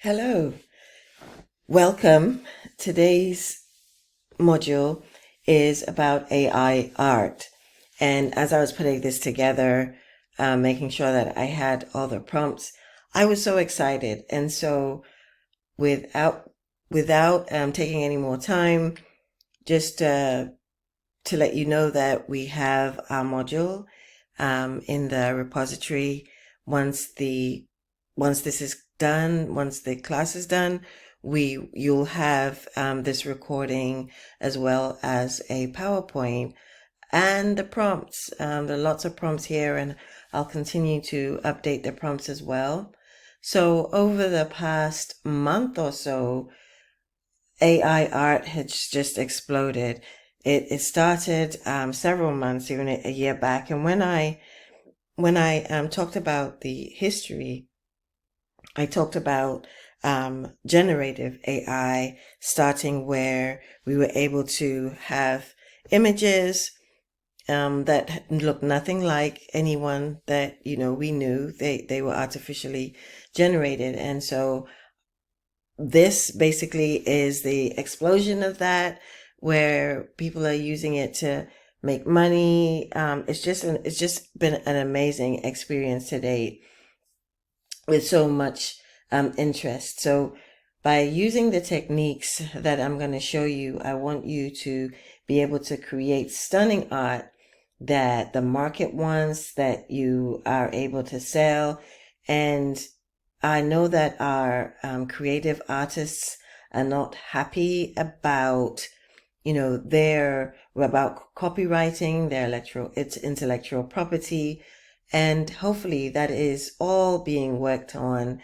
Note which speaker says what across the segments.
Speaker 1: Hello, welcome. Today's module is about AI art. And as I was putting this together, making sure that I had all the prompts, I was so excited. And so without taking any more time, just to let you know that we have our module in the repository. Once this is done, once the class is done, you'll have this recording as well as a PowerPoint and the prompts. There are lots of prompts here, and I'll continue to update the prompts as well. So over the past month or so, AI art has just exploded. It started several months, even a year back. And when I talked about the history, I talked about generative AI, starting where we were able to have images that looked nothing like anyone that we knew. They were artificially generated, and so this basically is the explosion of that, where people are using it to make money. It's just been an amazing experience to date, with so much interest. So by using the techniques that I'm going to show you, I want you to be able to create stunning art that the market wants, that you are able to sell. And I know that our creative artists are not happy about, about copywriting, it's intellectual property. And hopefully that is all being worked on,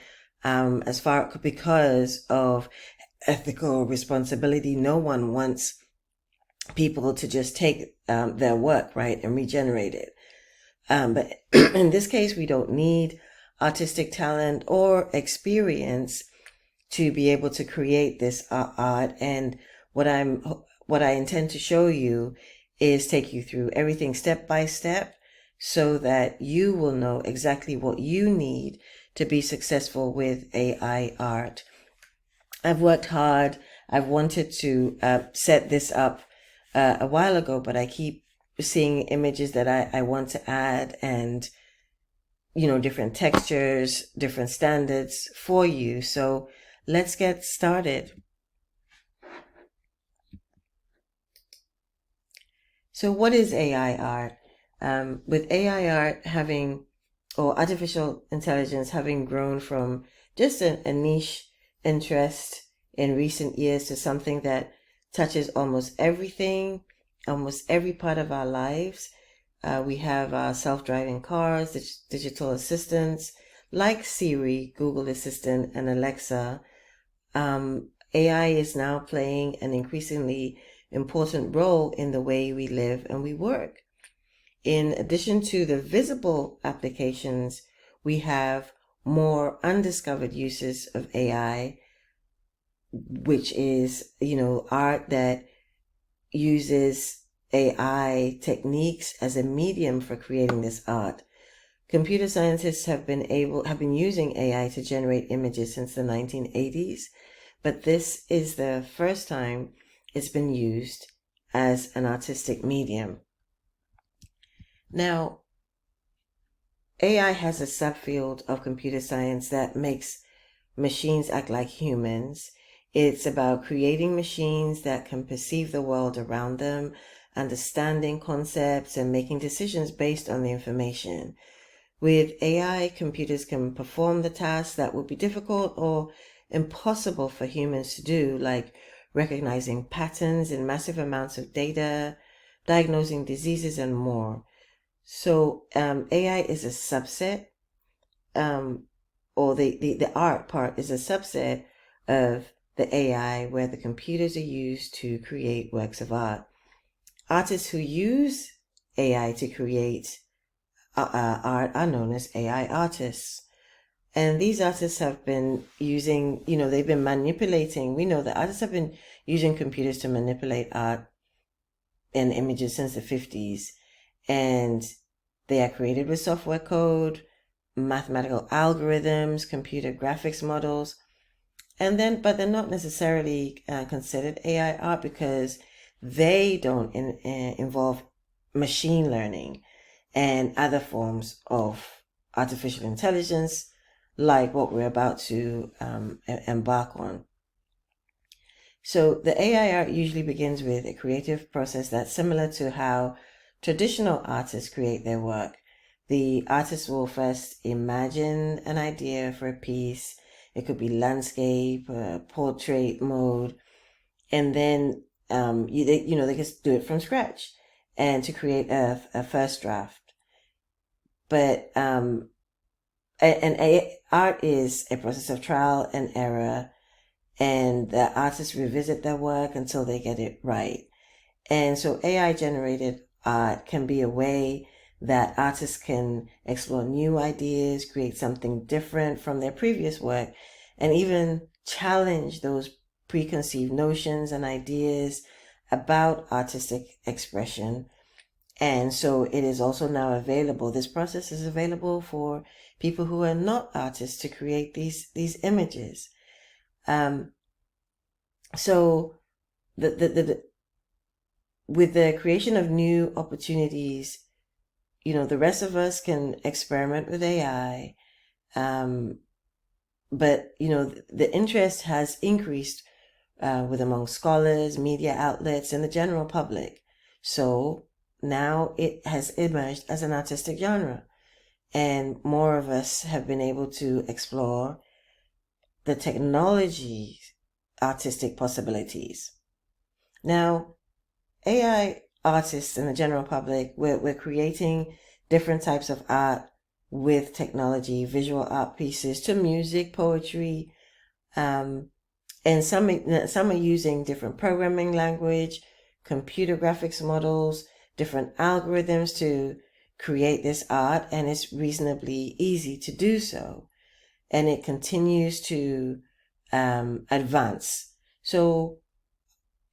Speaker 1: because of ethical responsibility. No one wants people to just take their work, right, and regenerate it. But in this case, we don't need artistic talent or experience to be able to create this art. And what I intend to show you is take you through everything step by step, so that you will know exactly what you need to be successful with AI art. I've worked hard. I've wanted to set this up a while ago, but I keep seeing images that I want to add, and different textures, different standards for you. So let's get started. So what is AI art? With AI art or artificial intelligence having grown from just a niche interest in recent years to something that touches almost everything, almost every part of our lives. We have self-driving cars, digital assistants like Siri, Google Assistant, and Alexa. AI is now playing an increasingly important role in the way we live and we work. In addition to the visible applications, we have more undiscovered uses of AI, which is, art that uses AI techniques as a medium for creating this art. Computer scientists have been using AI to generate images since the 1980s, but this is the first time it's been used as an artistic medium. Now, AI has a subfield of computer science that makes machines act like humans. It's about creating machines that can perceive the world around them, understanding concepts, and making decisions based on the information. With AI, computers can perform the tasks that would be difficult or impossible for humans to do, like recognizing patterns in massive amounts of data, diagnosing diseases, and more. So AI is a subset, or the art part is a subset of the AI, where the computers are used to create works of art. Artists who use AI to create art are known as AI artists. And these artists have been using, they've been manipulating. We know that artists have been using computers to manipulate art and images since the 50s. And they are created with software code, mathematical algorithms, computer graphics models. but they're not necessarily considered AI art because they don't involve machine learning and other forms of artificial intelligence like what we're about to embark on. So the AI art usually begins with a creative process that's similar to how traditional artists create their work. The artist will first imagine an idea for a piece. It could be landscape, portrait mode, and then they can do it from scratch and to create a first draft. But art is a process of trial and error, and the artists revisit their work until they get it right. And so AI generated art can be a way that artists can explore new ideas, create something different from their previous work, and even challenge those preconceived notions and ideas about artistic expression. And so it is also now available. This process is available for people who are not artists to create these images. So the with the creation of new opportunities, the rest of us can experiment with AI. But the interest has increased with among scholars, media outlets, and the general public. So now it has emerged as an artistic genre, and more of us have been able to explore the technology's artistic possibilities. Now, AI artists and the general public, we're creating different types of art with technology, visual art pieces to music, poetry, and some are using different programming language, computer graphics models, different algorithms to create this art, and it's reasonably easy to do so. And it continues to advance. So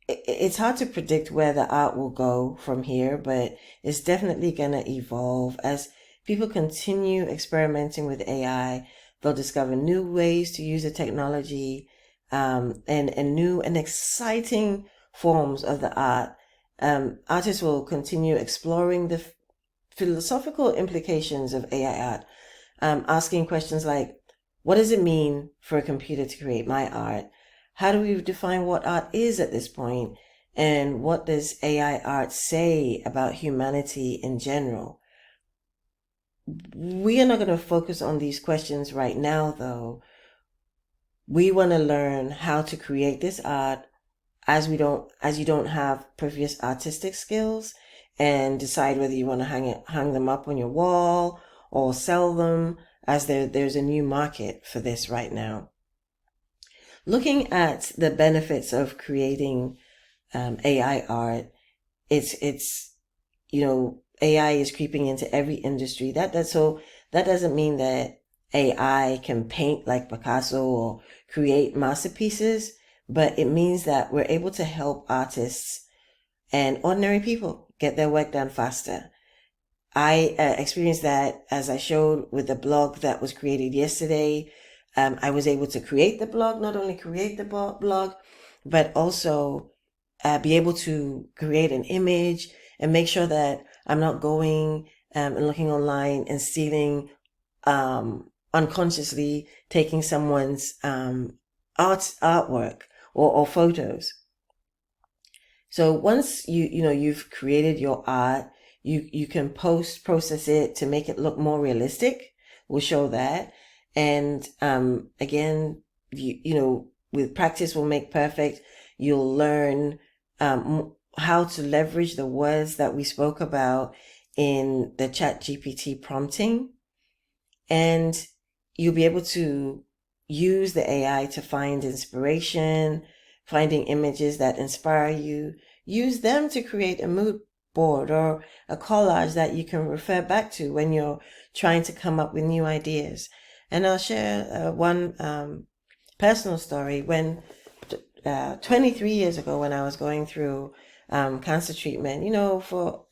Speaker 1: it's hard to predict where the art will go from here, but it's definitely going to evolve as people continue experimenting with AI. They'll discover new ways to use the technology, and new and exciting forms of the art. Artists will continue exploring the philosophical implications of AI art, asking questions like, what does it mean for a computer to create my art? How do we define what art is at this point? And what does AI art say about humanity in general? We are not going to focus on these questions right now, though. We want to learn how to create this art as you don't have previous artistic skills, and decide whether you want to hang them up on your wall or sell them, as there's a new market for this right now. Looking at the benefits of creating AI art, it's AI is creeping into every industry. That doesn't mean that AI can paint like Picasso or create masterpieces, but it means that we're able to help artists and ordinary people get their work done faster. I experienced that, as I showed with the blog that was created yesterday. I was able to create the blog, not only create the blog, but also be able to create an image and make sure that I'm not going and looking online and stealing, unconsciously taking someone's artwork or photos. So once you've created your art, you can process it to make it look more realistic. We'll show that. And again, with practice will make perfect. You'll learn how to leverage the words that we spoke about in the ChatGPT prompting, and you'll be able to use the AI to find inspiration, finding images that inspire you. Use them to create a mood board or a collage that you can refer back to when you're trying to come up with new ideas. And I'll share one personal story. When 23 years ago, when I was going through cancer treatment,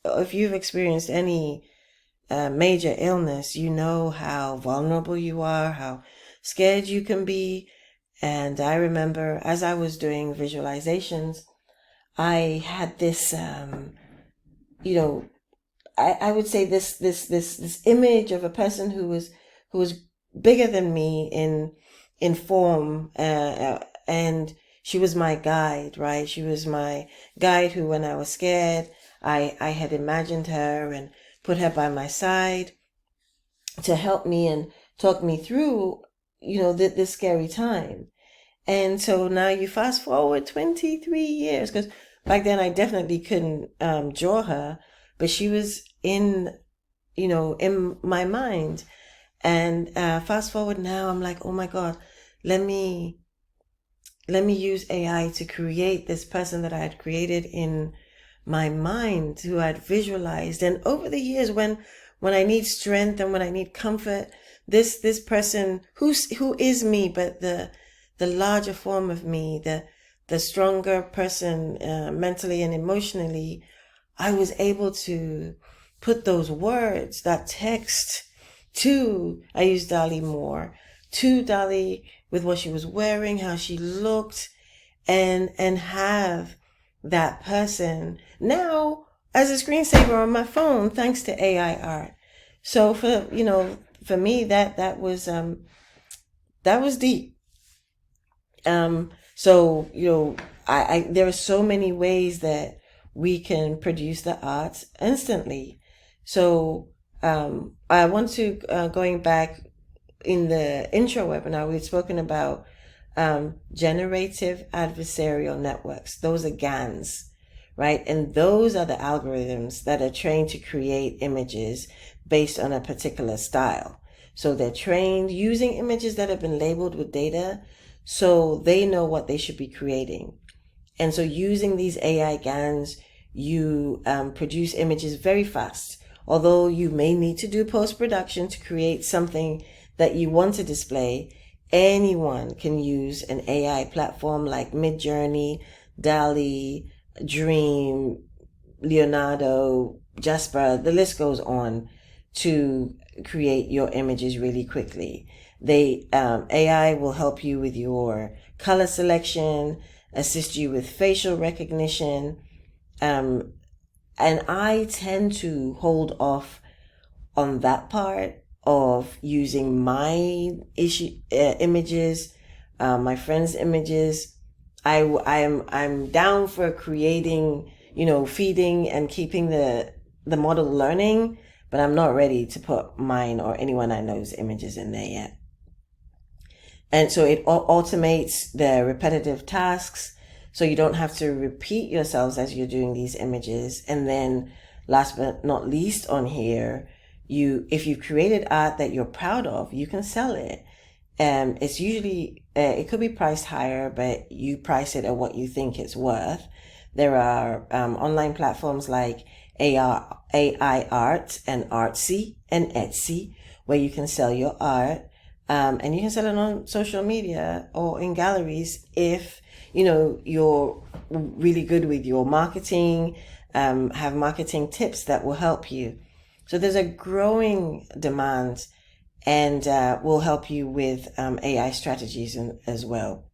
Speaker 1: if you've experienced any major illness, you know how vulnerable you are, how scared you can be. And I remember as I was doing visualizations, I had this, I would say this image of a person who was bigger than me in form, and she was my guide, right? She was my guide who, when I was scared, I had imagined her and put her by my side to help me and talk me through, this scary time. And so now you fast forward 23 years, because back then I definitely couldn't draw her, but she was in my mind. And fast forward now, I'm like, oh my God, let me use AI to create this person that I had created in my mind, who I'd visualized. And over the years, when I need strength and when I need comfort, this person who is me, but the larger form of me, the stronger person, mentally and emotionally, I was able to put those words, that text, I used DALL-E more, to DALL-E with what she was wearing, how she looked, and have that person now as a screensaver on my phone, thanks to AI art. So for me, that was deep. So I there are so many ways that we can produce the arts instantly. So I want to, going back in the intro webinar, we've spoken about generative adversarial networks. Those are GANs, right? And those are the algorithms that are trained to create images based on a particular style. So they're trained using images that have been labeled with data, so they know what they should be creating. And so using these AI GANs, you produce images very fast. Although you may need to do post-production to create something that you want to display, anyone can use an AI platform like Midjourney, DALL-E, Dream, Leonardo, Jasper, the list goes on, to create your images really quickly. AI will help you with your color selection, assist you with facial recognition, and I tend to hold off on that part of using my images, my friends' images. I'm down for creating, feeding and keeping the model learning, but I'm not ready to put mine or anyone I know's images in there yet. And so it automates the repetitive tasks, so you don't have to repeat yourselves as you're doing these images. And then last but not least on here, if you've created art that you're proud of, you can sell it. It's usually, it could be priced higher, but you price it at what you think it's worth. There are online platforms like AI Art and Artsy and Etsy, where you can sell your art. And you can sell it on social media or in galleries if, you're really good with your marketing, have marketing tips that will help you. So there's a growing demand, and will help you with AI strategies as well.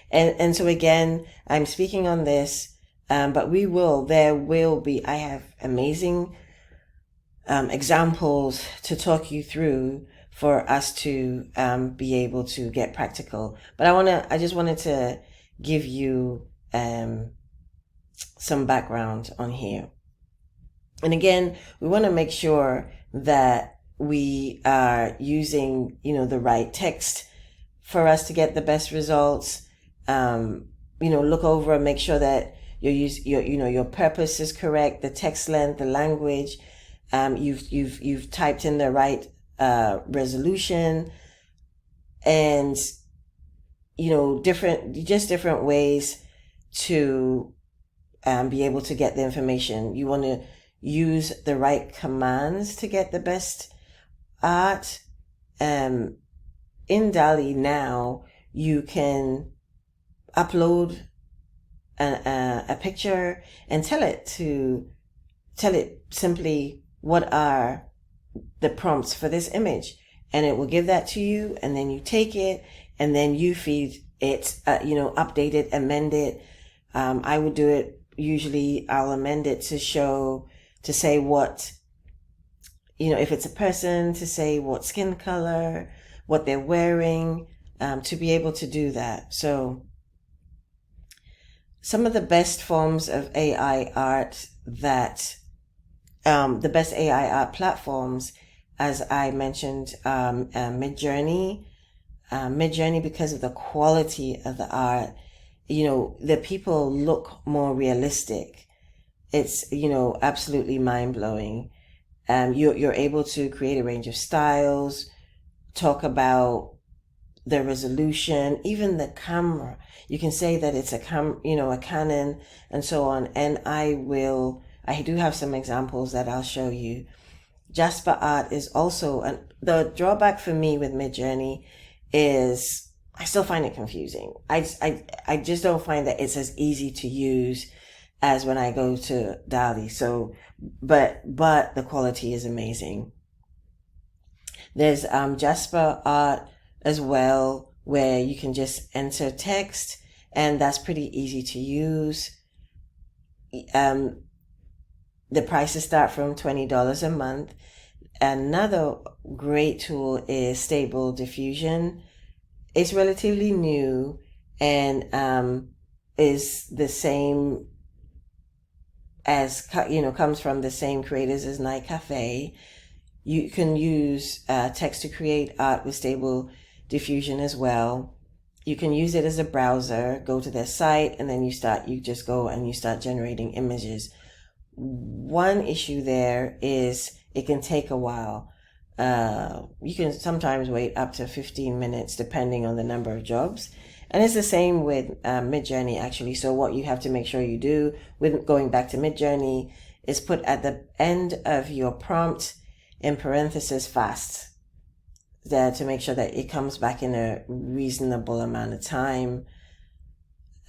Speaker 1: And so again, I'm speaking on this, but I have amazing examples to talk you through for us to be able to get practical. But I just wanted to give you some background on here. And again, we want to make sure that we are using, the right text for us to get the best results. Look over and make sure that your purpose is correct, the text length, the language. You've typed in the right resolution, and different ways to be able to get the information. You want to use the right commands to get the best art. In DALL-E now, you can upload a picture and tell it simply what are the prompts for this image, and it will give that to you, and then you take it and then you feed it, update it, amend it. I would do it. Usually I'll amend it to say what, if it's a person, to say what skin color, what they're wearing, to be able to do that. So some of the best forms of AI art the best AI art platforms, as I mentioned, Midjourney. Midjourney, because of the quality of the art, the people look more realistic. It's, absolutely mind blowing. You're able to create a range of styles, talk about the resolution, even the camera. You can say that it's a Canon and so on. And I do have some examples that I'll show you. Jasper Art is also, the drawback for me with Midjourney is I still find it confusing. I just don't find that it's as easy to use as when I go to DALL-E. So, but the quality is amazing. There's Jasper Art as well, where you can just enter text, and that's pretty easy to use. The prices start from $20 a month. Another great tool is Stable Diffusion. It's relatively new and is the same as, comes from the same creators as Night Cafe. You can use text to create art with Stable Diffusion as well. You can use it as a browser, go to their site, and then you just go and you start generating images. One issue there is it can take a while. You can sometimes wait up to 15 minutes depending on the number of jobs. And it's the same with Midjourney, actually. So what you have to make sure you do with going back to Midjourney is put at the end of your prompt in parentheses fast, there, to make sure that it comes back in a reasonable amount of time.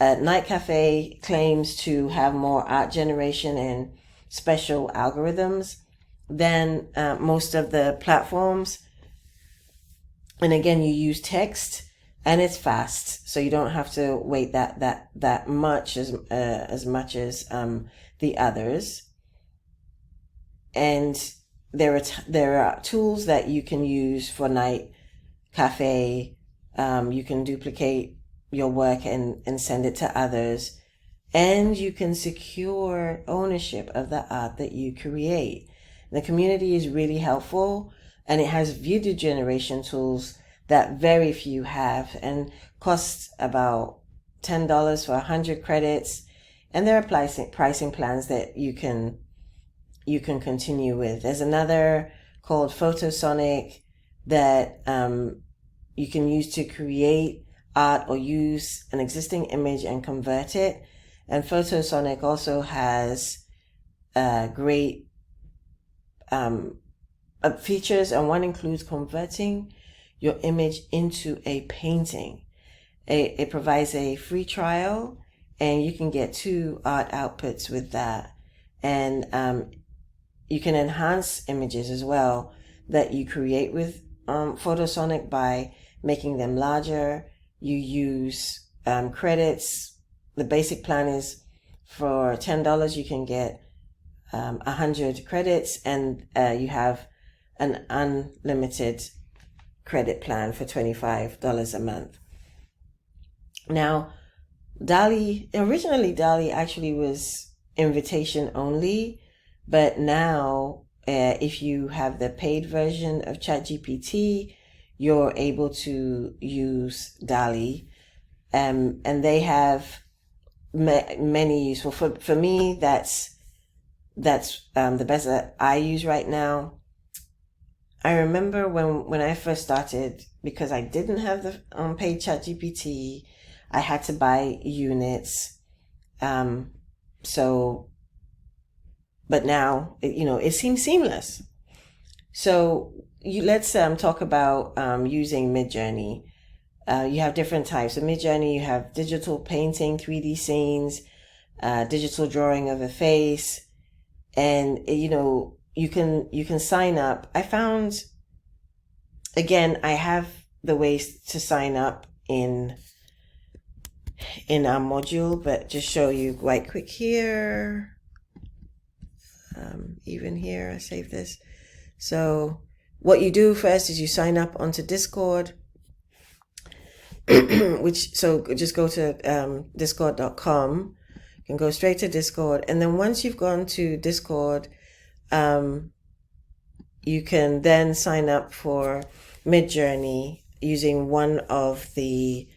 Speaker 1: Night Cafe claims to have more art generation and special algorithms than most of the platforms. And again, you use text and it's fast, so you don't have to wait that much as much as the others. And there are tools that you can use for Night Cafe. You can duplicate your work and send it to others, and you can secure ownership of the art that you create. The community is really helpful, and it has video generation tools that very few have, and costs about $10 for 100 credits. And there are pricing plans that you can continue with. There's another called Photosonic that you can use to create art or use an existing image and convert it. And Photosonic also has great features, and one includes converting your image into a painting. It provides a free trial, and you can get 2 art outputs with that. And you can enhance images as well that you create with Photosonic by making them larger. You use credits. The basic plan is for $10 you can get 100 credits, and you have an unlimited credit plan for $25 a month. Now, originally DALL-E actually was invitation only, but now if you have the paid version of ChatGPT, you're able to use DALL-E, and they have many useful. For me, that's the best that I use right now. I remember when I first started, because I didn't have the paid ChatGPT, I had to buy units. But now, it seems seamless. So let's talk about using Midjourney. You have different types of Midjourney. You have digital painting, 3D scenes, digital drawing of a face, and you can sign up. I found, again, I have the ways to sign up in in our module, but just show you quite quick here. Even here, I save this. So what you do first is you sign up onto Discord, so just go to discord.com. You can go straight to Discord, and then once you've gone to Discord, you can then sign up for Midjourney using one of the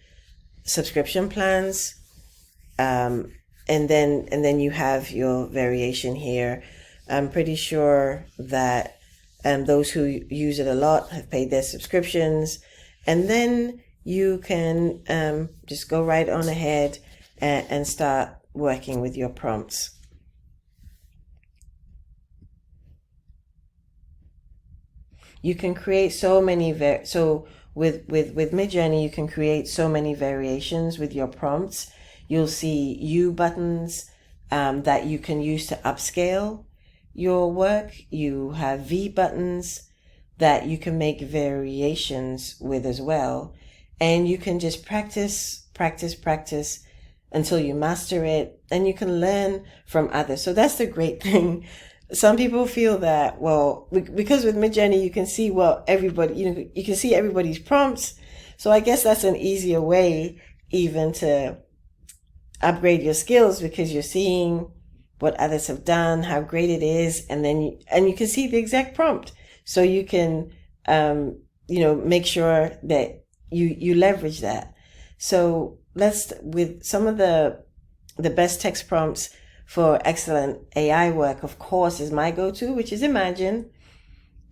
Speaker 1: subscription plans, and then you have your variation here. I'm pretty sure that those who use it a lot have paid their subscriptions, and then you can just go right on ahead and start working with your prompts. You can create so many with Midjourney, you can create so many variations with your prompts. You'll see U buttons that you can use to upscale your work. You have V buttons that you can make variations with as well. And you can just practice until you master it, and you can learn from others. So that's the great thing. Some people feel that, well, because with Midjourney, you can see, everybody, you can see everybody's prompts. So I guess that's an easier way even to upgrade your skills, because you're seeing what others have done, how great it is. And then you can see the exact prompt. So you can, make sure that you leverage that. So with some of the best text prompts for excellent AI work, of course, is my go-to, which is Imagen.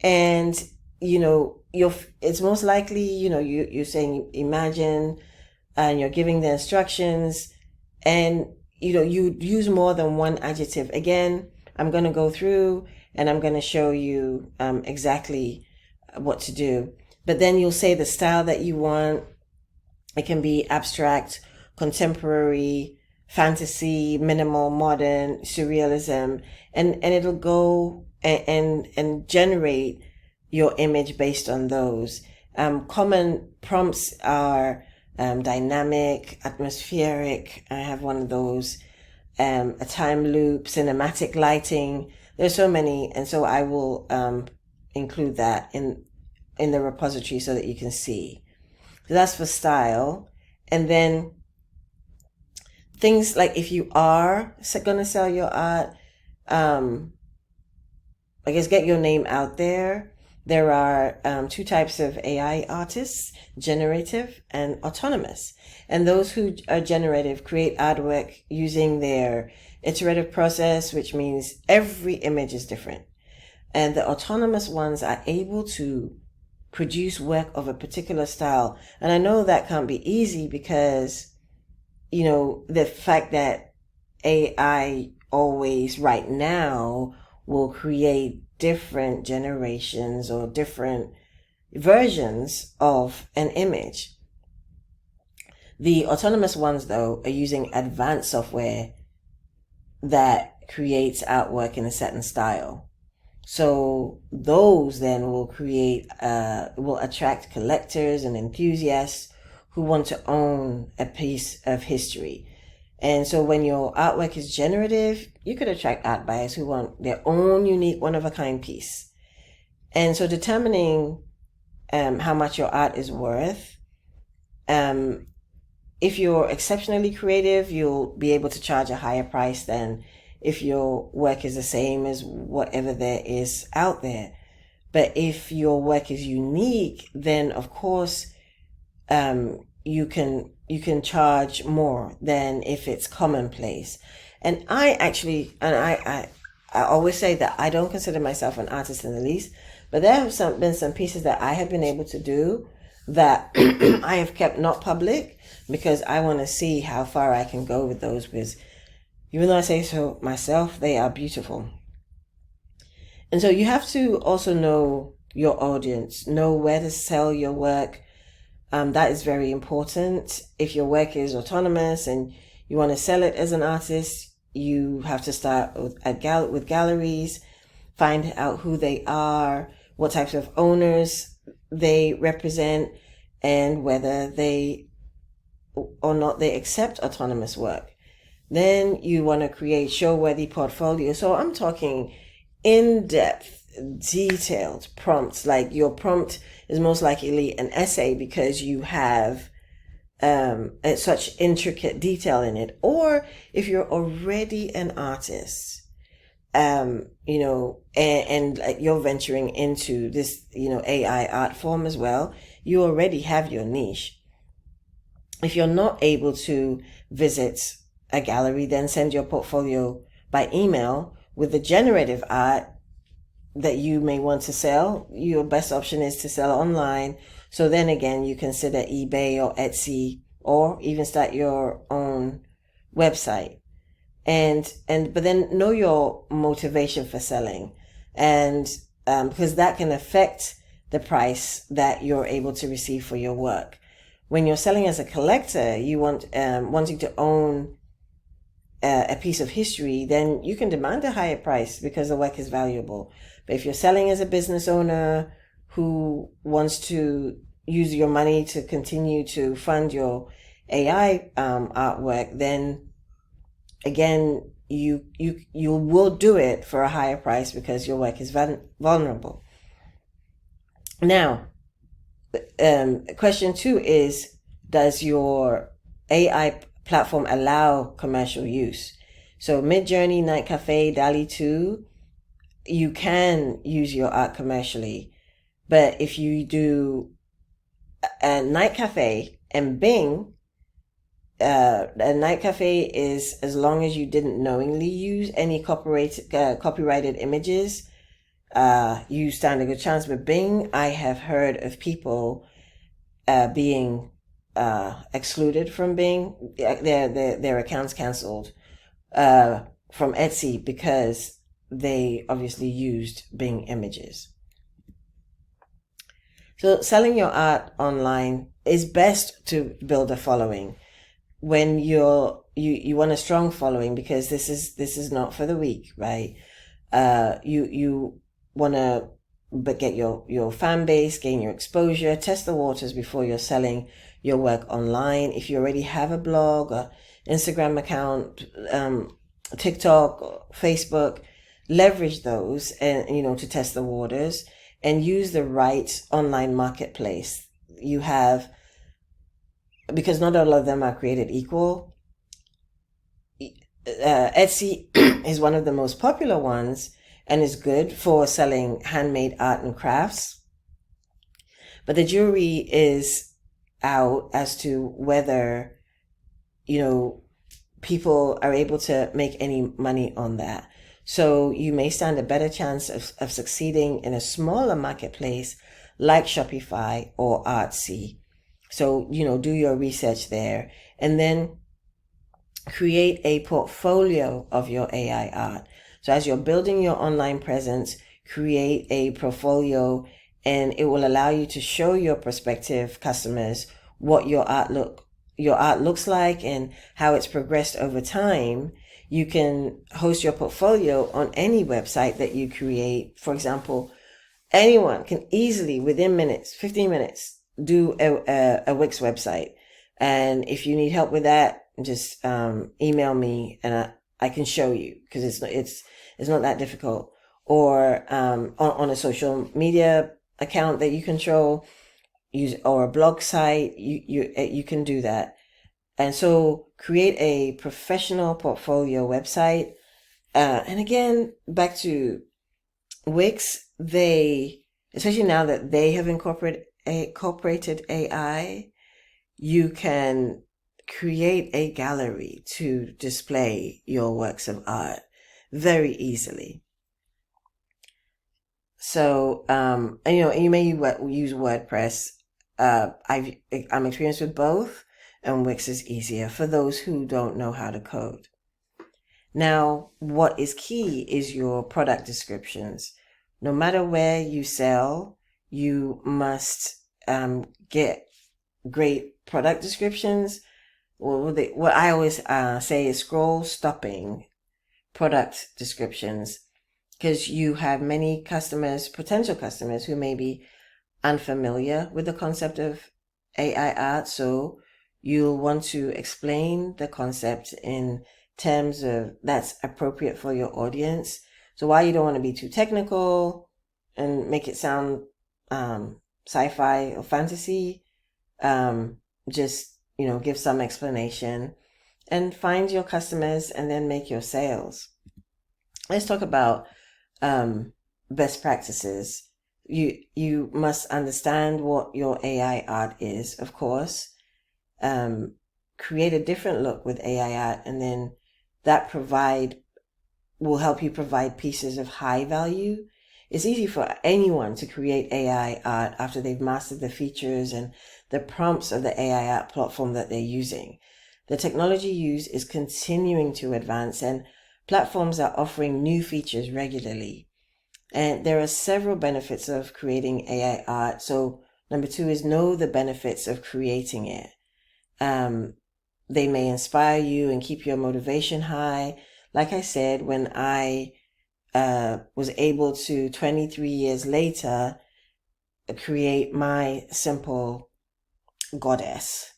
Speaker 1: And, it's most likely, you're saying Imagen and you're giving the instructions, and, you use more than one adjective. Again, I'm going to go through and I'm going to show you exactly what to do. But then you'll say the style that you want. It can be abstract, contemporary, fantasy, minimal, modern, surrealism, and it'll go and generate your image based on those. Common prompts are dynamic, atmospheric. I have one of those. A time loop, cinematic lighting. There's so many, and so I will include that in the repository so that you can see. So that's for style. And then things like, if you are going to sell your art, I guess get your name out there. There are two types of AI artists, generative and autonomous. And those who are generative create artwork using their iterative process, which means every image is different. And the autonomous ones are able to produce work of a particular style. And I know that can't be easy because, the fact that AI always right now will create different generations or different versions of an image. The autonomous ones, though, are using advanced software that creates artwork in a certain style. So those then will attract collectors and enthusiasts who want to own a piece of history. And so when your artwork is generative, you could attract art buyers who want their own unique one-of-a-kind piece. And so determining how much your art is worth, if you're exceptionally creative, you'll be able to charge a higher price than if your work is the same as whatever there is out there. But if your work is unique, then of course, you can charge more than if it's commonplace. And I always say that I don't consider myself an artist in the least, but there have been some pieces that I have been able to do that I have kept not public, because I want to see how far I can go with those, because even though I say so myself, they are beautiful. And so you have to also know your audience, know where to sell your work. That is very important. If your work is autonomous and you want to sell it as an artist, you have to start with galleries, find out who they are, what types of owners they represent, and whether they or not they accept autonomous work. Then you want to create show-worthy portfolio. So I'm talking in-depth, detailed prompts. Like your prompt is most likely an essay because you have such intricate detail in it. Or if you're already an artist, you know, and you're venturing into this, you know, AI art form as well, you already have your niche. If you're not able to visit a gallery, then send your portfolio by email with the generative art that you may want to sell. Your best option is to sell online. So then again, you consider eBay or Etsy, or even start your own website. But then know your motivation for selling, and because that can affect the price that you're able to receive for your work. When you're selling as a collector, you want wanting to own a piece of history, then you can demand a higher price because the work is valuable. But if you're selling as a business owner who wants to use your money to continue to fund your AI artwork, then again, you will do it for a higher price because your work is vulnerable. Now, question 2 is, does your AI platform allow commercial use? So Midjourney, Night Cafe, DALL-E 2, you can use your art commercially. But if you do a Night Cafe and Bing, a Night Cafe is as long as you didn't knowingly use any copyrighted images, you stand a good chance. But Bing, I have heard of people being excluded from Bing, their accounts canceled from Etsy because they obviously used Bing images. So selling your art online is best to build a following. When you want a strong following, because this is not for the weak, right? You want to get your fan base, gain your exposure, test the waters before you're selling your work online. If you already have a blog, or Instagram account, TikTok, or Facebook, leverage those and to test the waters and use the right online marketplace. You have, because not all of them are created equal. Etsy is one of the most popular ones and is good for selling handmade art and crafts. But the jury is out as to whether, people are able to make any money on that. So you may stand a better chance of succeeding in a smaller marketplace like Shopify or Artsy. So, do your research there and then create a portfolio of your AI art. So as you're building your online presence, create a portfolio, and it will allow you to show your prospective customers what your art looks like and how it's progressed over time. You can host your portfolio on any website that you create. For example, anyone can easily, within minutes, 15 minutes, do a Wix website. And if you need help with that, just email me and I can show you, because it's not that difficult. Or on a social media account that you control, or a blog site, you can do that. And so create a professional portfolio website. And again, back to Wix, especially now that they have incorporated AI, you can create a gallery to display your works of art very easily. So, and you may use WordPress. I'm experienced with both, and Wix is easier for those who don't know how to code. Now, what is key is your product descriptions. No matter where you sell, you must get great product descriptions. What I always say is scroll stopping product descriptions, because you have many potential customers who may be unfamiliar with the concept of AI art. So you'll want to explain the concept in terms of that's appropriate for your audience. So while you don't want to be too technical and make it sound sci-fi or fantasy, just, give some explanation and find your customers and then make your sales. Let's talk about best practices. You must understand what your AI art is, of course. Create a different look with AI art, and then that will help you provide pieces of high value. It's easy for anyone to create AI art after they've mastered the features and the prompts of the AI art platform that they're using. The technology used is continuing to advance, and platforms are offering new features regularly. And there are several benefits of creating AI art. So number 2 is know the benefits of creating it. They may inspire you and keep your motivation high. Like I said, when I was able to 23 years later create my simple goddess,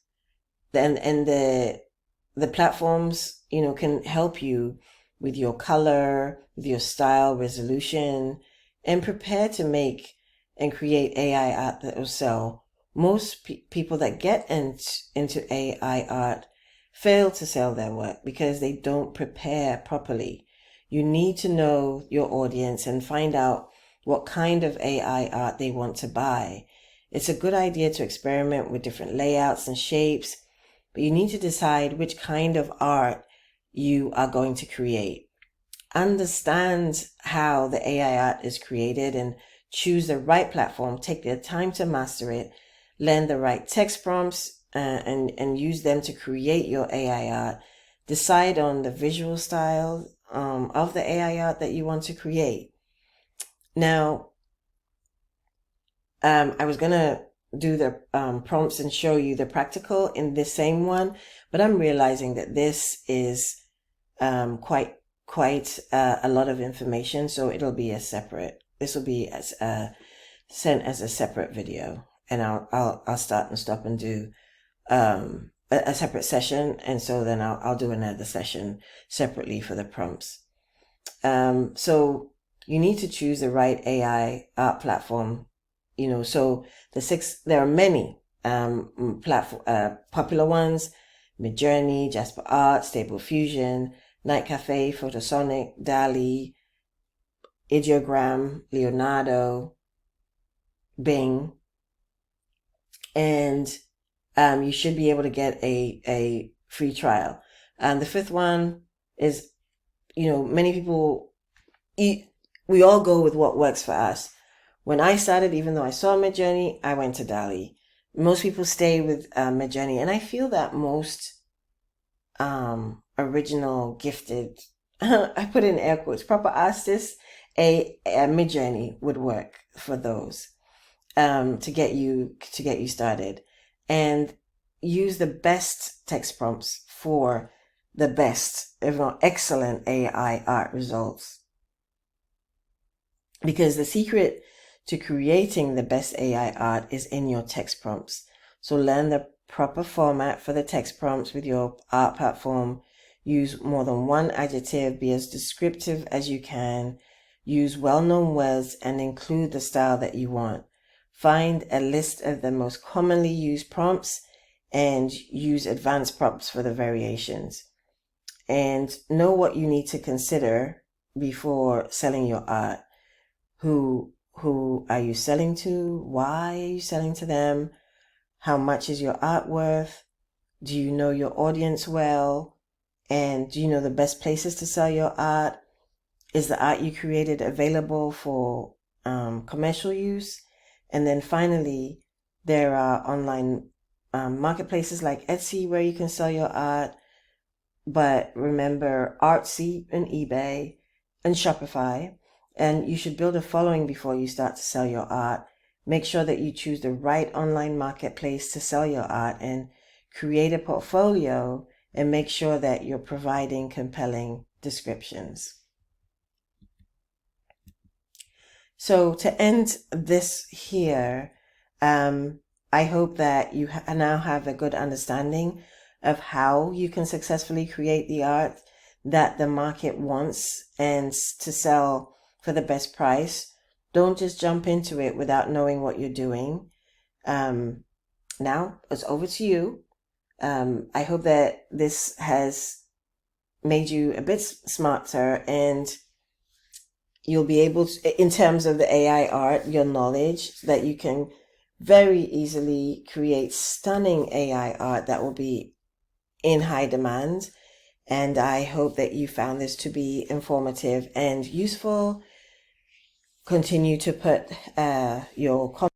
Speaker 1: and the platforms can help you with your color, with your style, resolution, and prepare to make and create AI art that will sell. Most people that get into AI art fail to sell their work because they don't prepare properly. You need to know your audience and find out what kind of AI art they want to buy. It's a good idea to experiment with different layouts and shapes, but you need to decide which kind of art you are going to create. Understand how the AI art is created and choose the right platform. Take the time to master it. Learn the right text prompts and use them to create your AI art. Decide on the visual style of the AI art that you want to create. Now, I was going to do the prompts and show you the practical in this same one, but I'm realizing that this is quite a lot of information, so it'll be this will be sent as a separate video, and I'll start and stop and do a separate session, and so then I'll do another session separately for the prompts. So you need to choose the right AI art platform. So there are many popular ones: Midjourney, Jasper Art, Stable Fusion, Night Cafe, Photosonic, DALL-E, Ideogram, Leonardo, Bing, and you should be able to get a free trial. And the 5th one is, many people, we all go with what works for us. When I started, even though I saw Midjourney, I went to DALL-E. Most people stay with Midjourney, and I feel that most original, gifted, I put in air quotes, proper artists, a Midjourney would work for those to get you started, and use the best text prompts for the best, if not excellent, AI art results. Because the secret to creating the best AI art is in your text prompts. So learn the proper format for the text prompts with your art platform. Use more than one adjective. Be as descriptive as you can. Use well-known words and include the style that you want. Find a list of the most commonly used prompts and use advanced prompts for the variations. And know what you need to consider before selling your art. Who are you selling to? Why are you selling to them? How much is your art worth? Do you know your audience well? And do you know the best places to sell your art? Is the art you created available for commercial use? And then finally, there are online marketplaces like Etsy where you can sell your art. But remember Artsy and eBay and Shopify. And you should build a following before you start to sell your art. Make sure that you choose the right online marketplace to sell your art, and create a portfolio, and make sure that you're providing compelling descriptions. So to end this here, I hope that you now have a good understanding of how you can successfully create the art that the market wants and to sell for the best price. Don't just jump into it without knowing what you're doing. Now it's over to you. I hope that this has made you a bit smarter, and you'll be able to, in terms of the AI art, your knowledge, that you can very easily create stunning AI art that will be in high demand. And I hope that you found this to be informative and useful. Continue to put your comments